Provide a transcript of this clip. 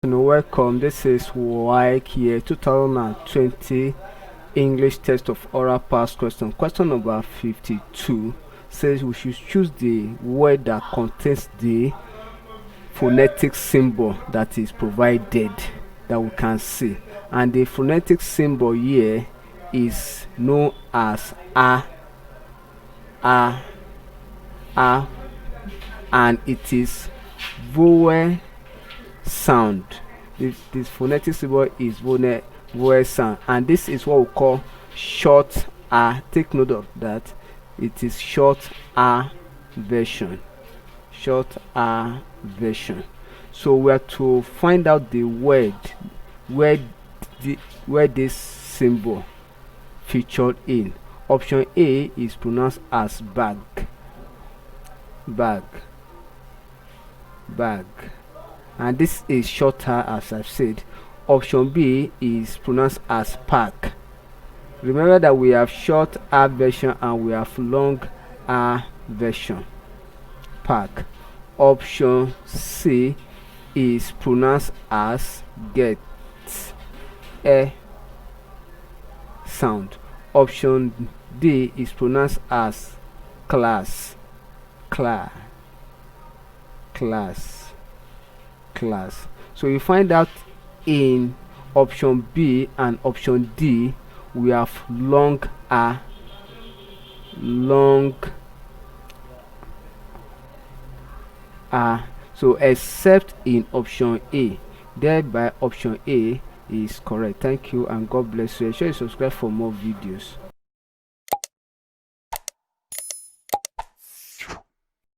Welcome, this is Waec here, 2020 English test of oral past question. Question number 52 says we should choose the word that contains the phonetic symbol that is provided that we can see, and the phonetic symbol here is known as a, and it is vowel sound. This phonetic symbol is vowel sound, and this is what we call short a. Take note of that. It is short a version. Short a version. So we are to find out the word where this symbol featured in. Option A is pronounced as bag. And this is shorter, as I've said. Option B is pronounced as pack. Remember that we have short a version and we have long a version. Pack. Option C is pronounced as get a sound. Option D is pronounced as class. So you find out in option B and option D we have long a, so except in option A, thereby option A is correct. Thank you and God bless you. Ensure you subscribe for more videos.